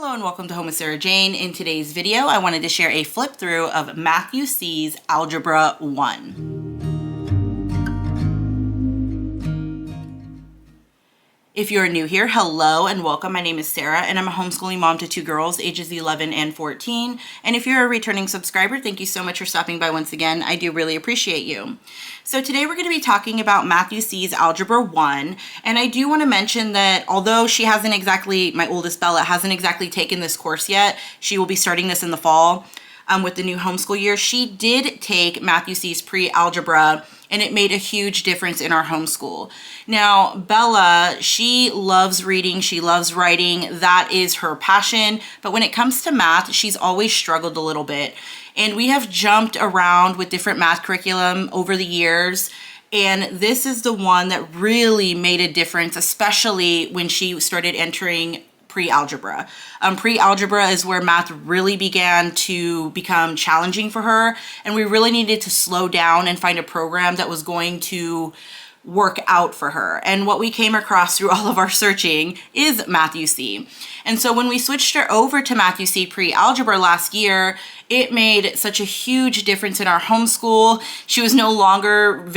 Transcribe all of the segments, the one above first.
Hello and welcome to Home with Sarah Jane. In today's video, I wanted to share a flip through of Math-U-See's Algebra 1. If you're new here, hello and welcome. My name is Sarah and I'm a homeschooling mom to two girls, ages 11 and 14. And if you're a returning subscriber, thank you so much for stopping by once again. I do really appreciate you. So today we're going to be talking about Math-U-See's Algebra 1. And I do want to mention that although she hasn't exactly, my oldest Bella hasn't exactly taken this course yet, she will be starting this in the fall with the new homeschool year. She did take Math-U-See's pre-algebra and it made a huge difference in our homeschool. Now, Bella, she loves reading, she loves writing, that is her passion, but when it comes to math, she's always struggled a little bit. And we have jumped around with different math curriculum over the years, and this is the one that really made a difference, especially when she started entering pre-algebra. Pre-algebra is where math really began to become challenging for her, and we really needed to slow down and find a program that was going to work out for her. And what we came across through all of our searching is Math-U-See. And so when we switched her over to Math-U-See pre-algebra last year, it made such a huge difference in our homeschool. She was no longer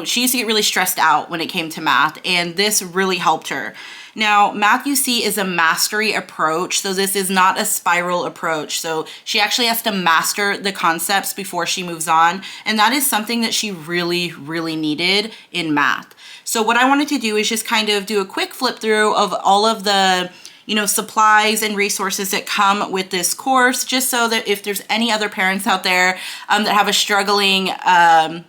she used to get really stressed out when it came to math, and this really helped her. Now, Math-U-See is a mastery approach, so this is not a spiral approach. So she actually has to master the concepts before she moves on, and that is something that she really, really needed in math. So what I wanted to do is just kind of do a quick flip through of all of the supplies and resources that come with this course, just so that if there's any other parents out there that have a struggling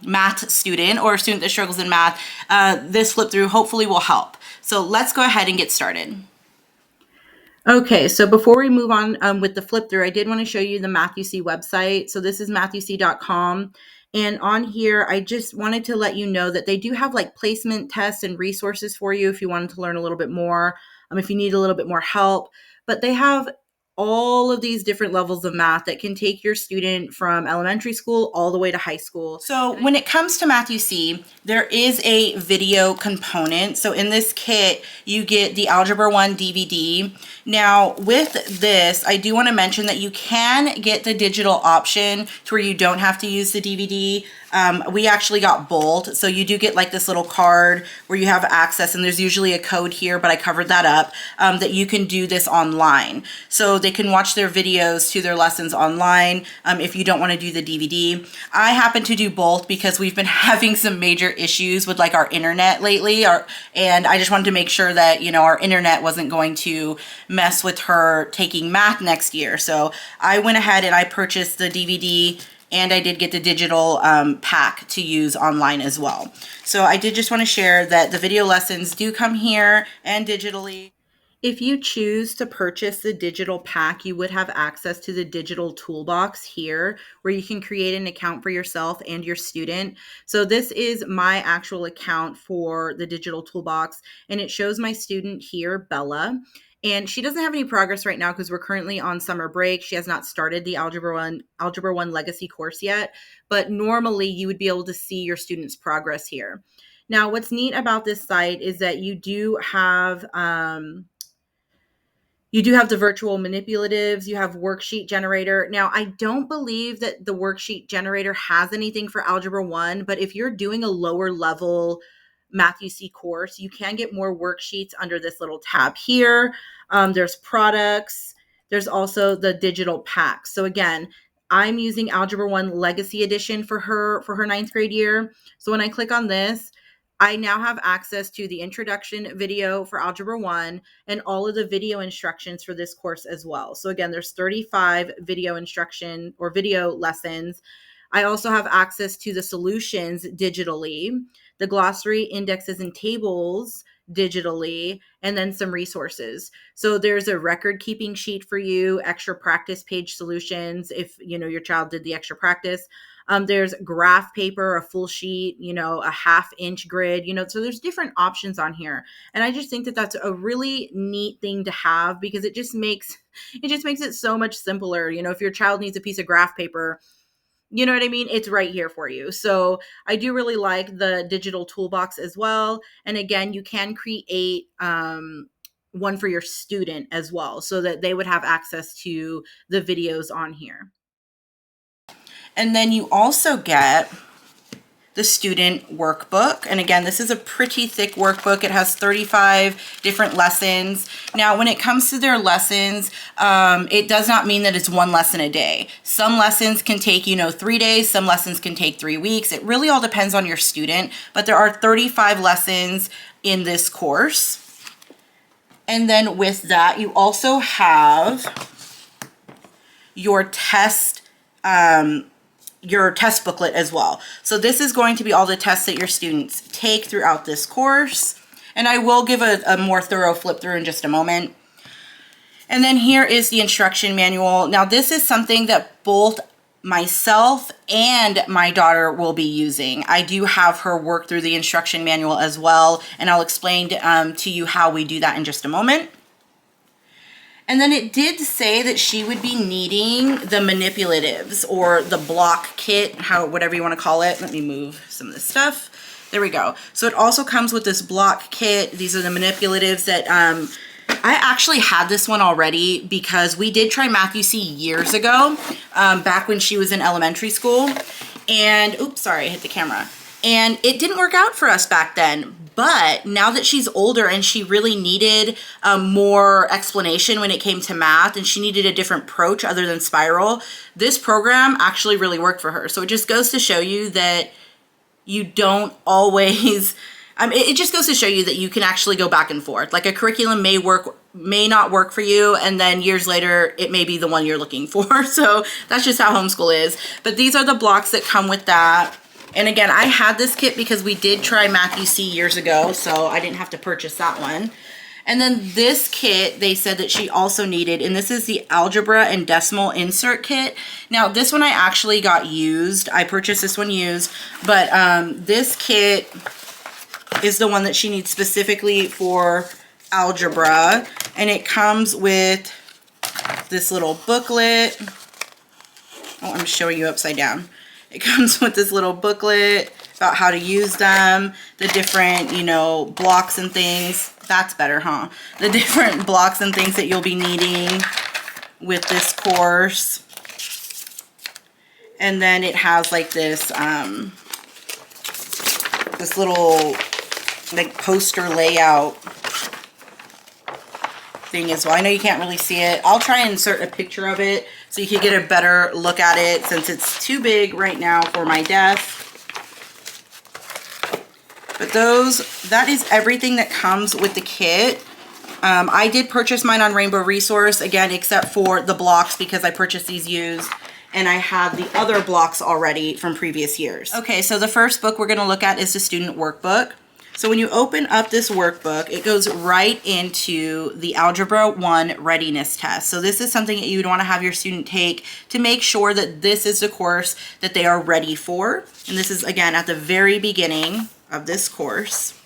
math student or a student that struggles in math, this flip through hopefully will help. So let's go ahead and get started. Okay, so before we move on with the flip through, I did want to show you the Math-U-See website. So this is math-u-see.com. And on here, I just wanted to let you know that they do have like placement tests and resources for you if you wanted to learn a little bit more, if you need a little bit more help. But they have all of these different levels of math that can take your student from elementary school all the way to high school. So when it comes to Math-U-See, there is a video component. So in this kit, you get the Algebra 1 DVD. Now with this, I do want to mention that you can get the digital option to where you don't have to use the DVD. We actually got both. So you do get like this little card where you have access, and there's usually a code here, but I covered that up, that you can do this online. So they can watch their videos to their lessons online if you don't want to do the DVD. I happen to do both because we've been having some major issues with like our internet lately, and I just wanted to make sure that, our internet wasn't going to mess with her taking math next year. So I went ahead and I purchased the DVD, and I did get the digital pack to use online as well. So I did just want to share that the video lessons do come here and digitally. If you choose to purchase the digital pack, you would have access to the digital toolbox here where you can create an account for yourself and your student. So this is my actual account for the digital toolbox, and it shows my student here, Bella. And she doesn't have any progress right now because we're currently on summer break. She has not started the Algebra 1 Legacy course yet, but normally you would be able to see your student's progress here. Now, what's neat about this site is that you do have the virtual manipulatives, you have worksheet generator. Now, I don't believe that the worksheet generator has anything for Algebra 1, but if you're doing a lower level Math-U-See course, you can get more worksheets under this little tab here. There's products. There's also the digital pack. So again, I'm using Algebra 1 Legacy Edition for her ninth grade year. So when I click on this, I now have access to the introduction video for Algebra 1 and all of the video instructions for this course as well. So again, there's 35 video instruction or video lessons. I also have access to the solutions digitally, the glossary, indexes, and tables digitally, and then some resources. So there's a record keeping sheet for you, extra practice page solutions if your child did the extra practice. There's graph paper, a full sheet, a half-inch grid, so there's different options on here. And I just think that that's a really neat thing to have because it just makes it so much simpler. If your child needs a piece of graph paper, you know what I mean? It's right here for you. So I do really like the digital toolbox as well. And again, you can create one for your student as well, so that they would have access to the videos on here. And then you also get the student workbook. And again, this is a pretty thick workbook. It has 35 different lessons. Now, when it comes to their lessons, it does not mean that it's one lesson a day. Some lessons can take, 3 days. Some lessons can take 3 weeks. It really all depends on your student, but there are 35 lessons in this course. And then with that, you also have your test booklet as well. So this is going to be all the tests that your students take throughout this course. And I will give a more thorough flip through in just a moment. And then here is the instruction manual. Now this is something that both myself and my daughter will be using. I do have her work through the instruction manual as well, and I'll explain to you how we do that in just a moment. And then it did say that she would be needing the manipulatives or the block kit, whatever you want to call it. Let me move some of this stuff. There we go. So it also comes with this block kit. These are the manipulatives that I actually had this one already because we did try Math-U-See years ago, back when she was in elementary school. And, oops, sorry, I hit the camera. And it didn't work out for us back then. But now that she's older and she really needed more explanation when it came to math, and she needed a different approach other than spiral, this program actually really worked for her. So it just goes to show you that you don't always, it just goes to show you that you can actually go back and forth. Like a curriculum may not work for you, and then years later, it may be the one you're looking for. So that's just how homeschool is. But these are the blocks that come with that. And again, I had this kit because we did try Math-U-See years ago, so I didn't have to purchase that one. And then this kit, they said that she also needed, and this is the algebra and decimal insert kit. Now, this one I actually got used. I purchased this one used, but this kit is the one that she needs specifically for algebra. And it comes with this little booklet. Oh, I'm showing you upside down. It comes with this little booklet about how to use them, the different, blocks and things. That's better, huh? The different blocks and things that you'll be needing with this course. And then it has like this, this little like poster layout thing as well. I know you can't really see it. I'll try and insert a picture of it so you can get a better look at it, since it's too big right now for my desk. But that is everything that comes with the kit. I did purchase mine on Rainbow Resource, again, except for the blocks because I purchased these used, and I had the other blocks already from previous years. Okay, so the first book we're going to look at is the student workbook. So when you open up this workbook, it goes right into the Algebra 1 readiness test. So this is something that you would want to have your student take to make sure that this is the course that they are ready for. And this is, again, at the very beginning of this course.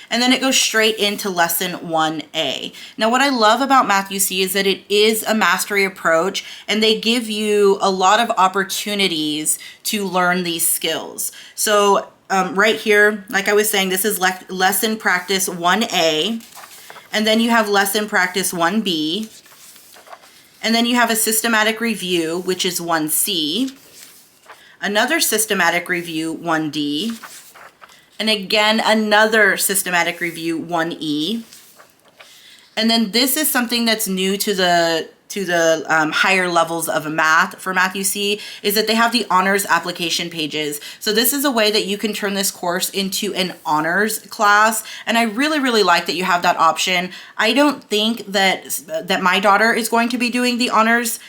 And then it goes straight into lesson 1A. Now, what I love about Math-U-See is that it is a mastery approach, and they give you a lot of opportunities to learn these skills. So right here, like I was saying, this is lesson practice 1A, and then you have lesson practice 1B, and then you have a systematic review, which is 1C, another systematic review, 1D, and again, another systematic review, 1E, and then this is something that's new to the higher levels of math for Math-U-See, is that they have the honors application pages. So this is a way that you can turn this course into an honors class, and I really, really like that you have that option. I don't think that my daughter is going to be doing the honors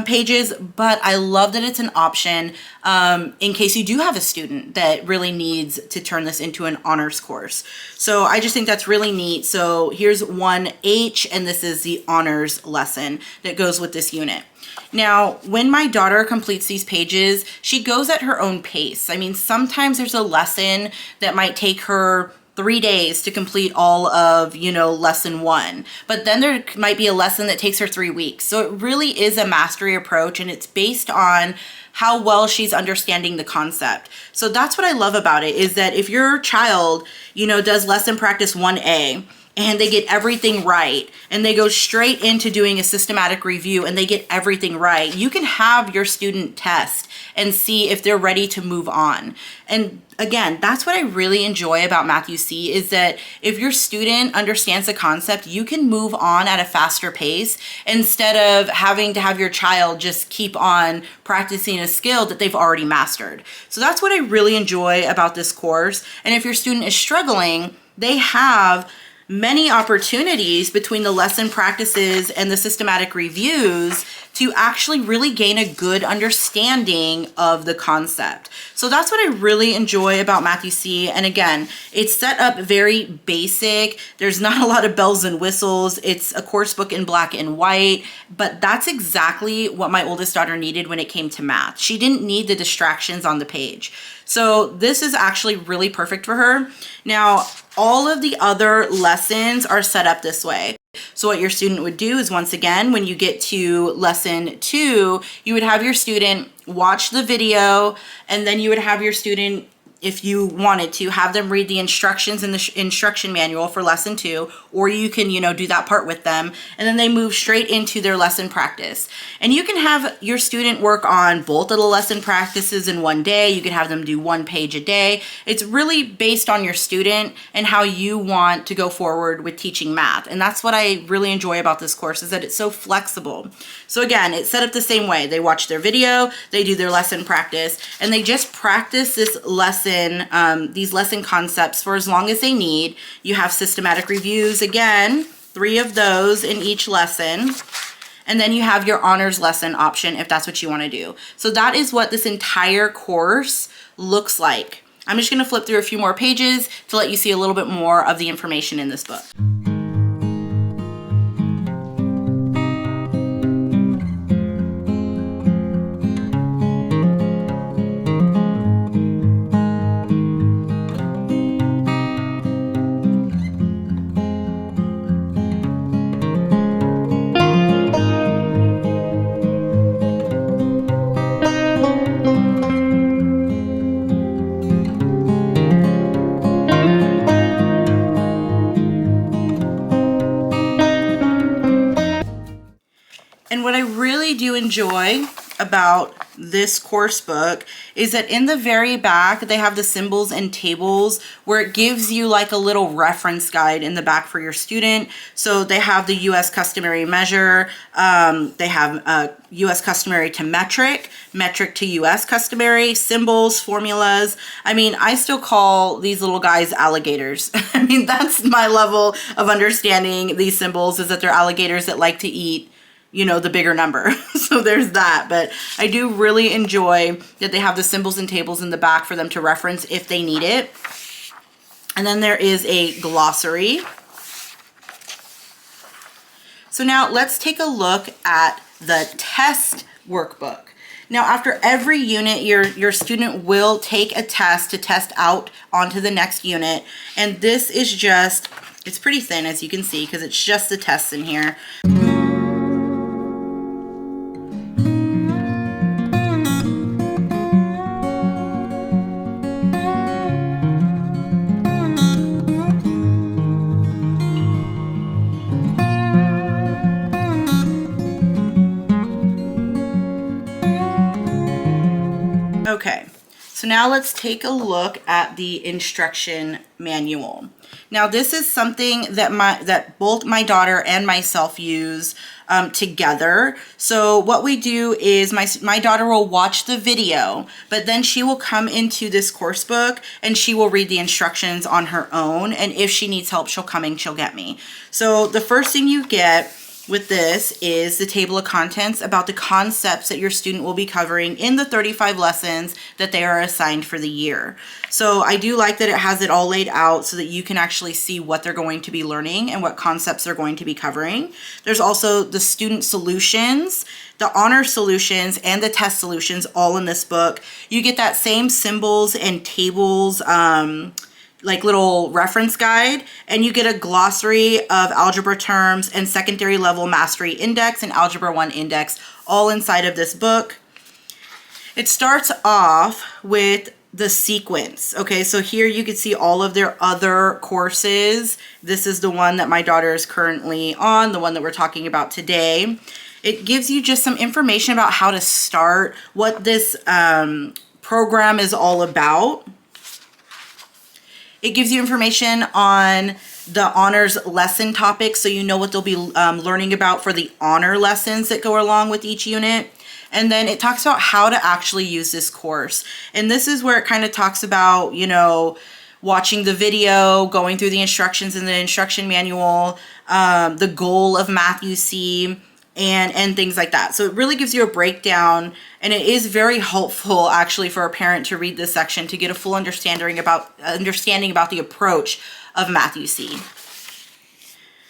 pages, but I love that it's an option in case you do have a student that really needs to turn this into an honors course. So I just think that's really neat. So here's 1H, and this is the honors lesson that goes with this unit. Now, when my daughter completes these pages, she goes at her own pace. I mean, sometimes there's a lesson that might take her 3 days to complete all of, lesson 1. But then there might be a lesson that takes her 3 weeks. So it really is a mastery approach, and it's based on how well she's understanding the concept. So that's what I love about it, is that if your child, does lesson practice 1A, and they get everything right, and they go straight into doing a systematic review and they get everything right, you can have your student test and see if they're ready to move on. And again, that's what I really enjoy about Math-U-See, is that if your student understands the concept, you can move on at a faster pace instead of having to have your child just keep on practicing a skill that they've already mastered. So that's what I really enjoy about this course. And if your student is struggling, they have many opportunities between the lesson practices and the systematic reviews to actually really gain a good understanding of the concept. So that's what I really enjoy about Math-U-See. And again, it's set up very basic. There's not a lot of bells and whistles. It's a course book in black and white, but that's exactly what my oldest daughter needed when it came to math. She didn't need the distractions on the page. So this is actually really perfect for her. Now, all of the other lessons are set up this way. So what your student would do is, once again, when you get to lesson 2, you would have your student watch the video, and then you would have your student, if you wanted to, have them read the instructions in the instruction manual for lesson 2, or you can, do that part with them, and then they move straight into their lesson practice. And you can have your student work on both of the lesson practices in one day. You can have them do 1 page a day. It's really based on your student and how you want to go forward with teaching math. And that's what I really enjoy about this course, is that it's so flexible. So again, it's set up the same way. They watch their video, they do their lesson practice, and they just practice this lesson, these lesson concepts for as long as they need. You have systematic reviews, again, 3 of those in each lesson. And then you have your honors lesson option if that's what you want to do. So that is what this entire course looks like. I'm just going to flip through a few more pages to let you see a little bit more of the information in this book. And what I really do enjoy about this course book is that in the very back, they have the symbols and tables where it gives you like a little reference guide in the back for your student. So they have the US customary measure, they have US customary to metric, metric to US customary, symbols, formulas. I mean, I still call these little guys alligators. I mean, that's my level of understanding these symbols, is that they're alligators that like to eat the bigger number. So there's that. But I do really enjoy that they have the symbols and tables in the back for them to reference if they need it. And then there is a glossary. So now let's take a look at the test workbook. Now, after every unit, your student will take a test to test out onto the next unit. And this is just, it's pretty thin, as you can see, because it's just the tests in here. Okay, so now let's take a look at the instruction manual. Now this is something that both my daughter and myself use together. So what we do is my daughter will watch the video, but then she will come into this course book and she will read the instructions on her own. And if she needs help, she'll come and she'll get me. So the first thing you get with this is the table of contents about the concepts that your student will be covering in the 35 lessons that they are assigned for the year. So I do like that it has it all laid out so that you can actually see what they're going to be learning and what concepts they're going to be covering. There's also the student solutions, the honor solutions, and the test solutions all in this book. You get that same symbols and tables like little reference guide, and you get a glossary of algebra terms and secondary level mastery index and algebra 1 index all inside of this book. It starts off with the sequence. Okay, so here you can see all of their other courses. This is the one that my daughter is currently on, the one that we're talking about today. It gives you just some information about how to start, what this program is all about. It gives you information on the honors lesson topics, so you know what they'll be learning about for the honor lessons that go along with each unit. And then it talks about how to actually use this course. And this is where it kind of talks about, you know, watching the video, going through the instructions in the instruction manual, the goal of Math-U-See, and things like that. So it really gives you a breakdown, and it is very helpful actually for a parent to read this section to get a full understanding about the approach of Math-U-See.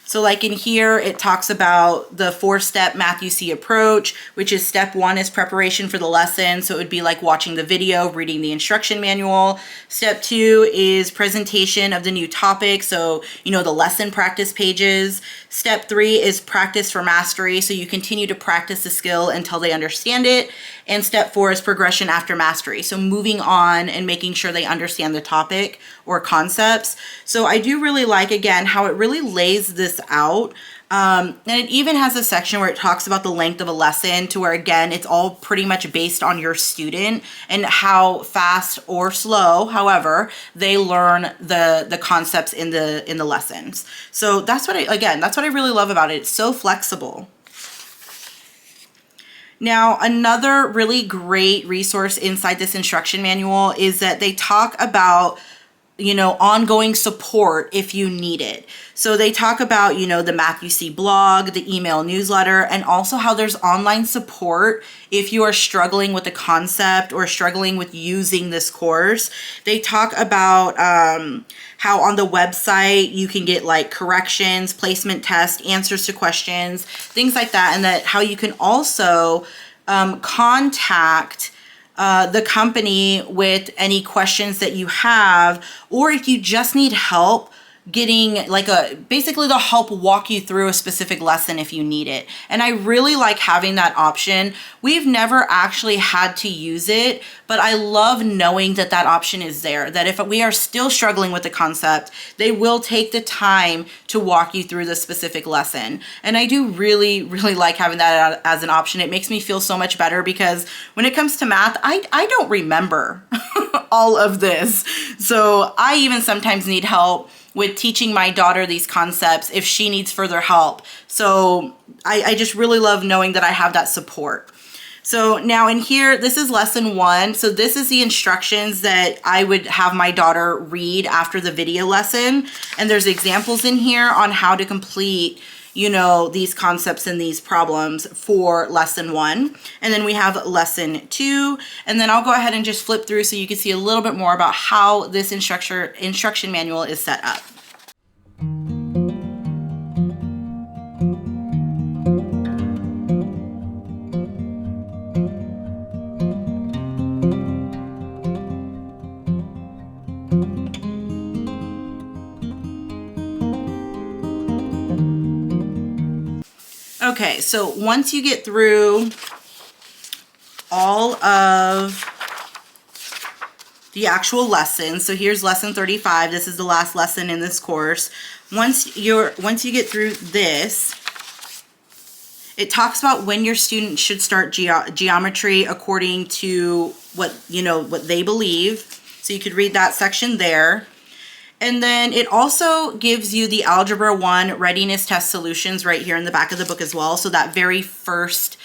So like in here, it talks about the 4-step Math-U-See approach, which is step 1 is preparation for the lesson. So it would be like watching the video, reading the instruction manual. Step 2 is presentation of the new topic. So, you know, the lesson practice pages. Step 3 is practice for mastery. So you continue to practice the skill until they understand it. And step 4 is progression after mastery. So moving on and making sure they understand the topic or concepts. So I do really like, again, how it really lays this out. And it even has a section where it talks about the length of a lesson, to where, again, it's all pretty much based on your student and how fast or slow, however, they learn the concepts in the lessons. So that's what that's what I really love about it. It's so flexible. Now, another really great resource inside this instruction manual is that they talk about, you know, ongoing support if you need it. So they talk about, you know, the Math-U-See blog, the email newsletter, and also how there's online support if you are struggling with the concept or struggling with using this course. They talk about how on the website you can get like corrections, placement tests, answers to questions, things like that, and that how you can also contact the company with any questions that you have, or if you just need help getting like basically they'll help walk you through a specific lesson if you need it. And I really like having that option. We've never actually had to use it, but I love knowing that that option is there, that if we are still struggling with the concept, they will take the time to walk you through the specific lesson. And I do really, really like having that as an option. It makes me feel so much better, because when it comes to math, I don't remember all of this. So I even sometimes need help with teaching my daughter these concepts if she needs further help. So I just really love knowing that I have that support. So now in here, this is lesson 1. So this is the instructions that I would have my daughter read after the video lesson. And there's examples in here on how to complete, you know, these concepts and these problems for lesson 1. And then we have lesson 2. And then I'll go ahead and just flip through so you can see a little bit more about how this instruction manual is set up. Okay, so once you get through all of the actual lessons, so here's lesson 35. This is the last lesson in this course. Once you get through this, it talks about when your student should start geometry according to what they believe. So you could read that section there. And then it also gives you the Algebra 1 readiness test solutions right here in the back of the book as well. So that very first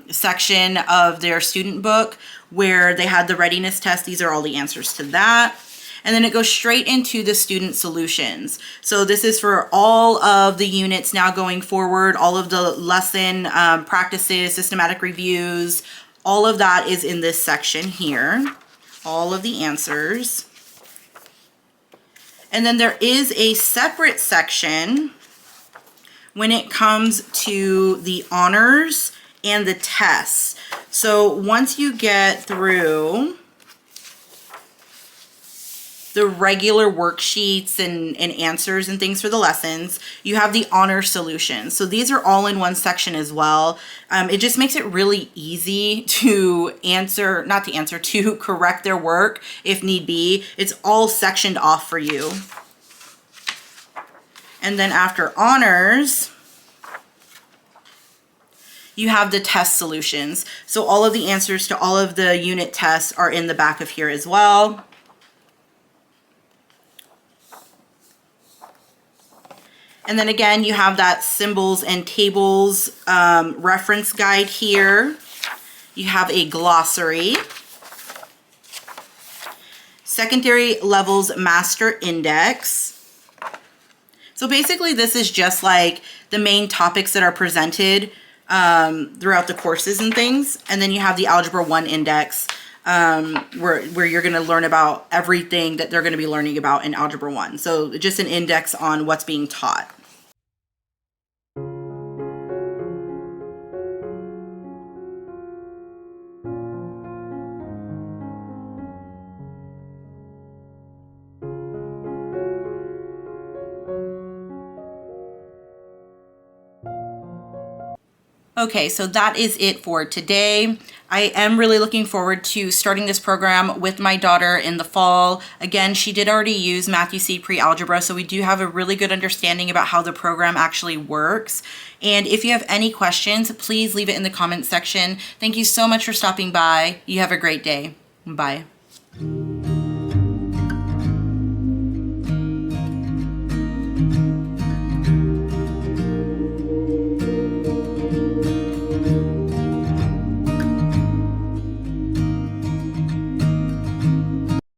section of their student book where they had the readiness test, these are all the answers to that. And then it goes straight into the student solutions. So this is for all of the units now going forward, all of the lesson practices, systematic reviews, all of that is in this section here, all of the answers. And then there is a separate section when it comes to the honors and the tests. So once you get through the regular worksheets and answers and things for the lessons. You have the honor solutions. So these are all in one section as well. It just makes it really easy to to correct their work if need be. It's all sectioned off for you. And then after honors, you have the test solutions. So all of the answers to all of the unit tests are in the back of here as well. And then again, you have that symbols and tables reference guide here. You have a glossary. Secondary levels master index. So basically this is just like the main topics that are presented throughout the courses and things. And then you have the Algebra 1 index where you're going to learn about everything that they're going to be learning about in Algebra 1. So just an index on what's being taught. Okay, so that is it for today. I am really looking forward to starting this program with my daughter in the fall. Again, she did already use Math-U-See pre-algebra, so we do have a really good understanding about how the program actually works. And if you have any questions, please leave it in the comments section. Thank you so much for stopping by. You have a great day. Bye.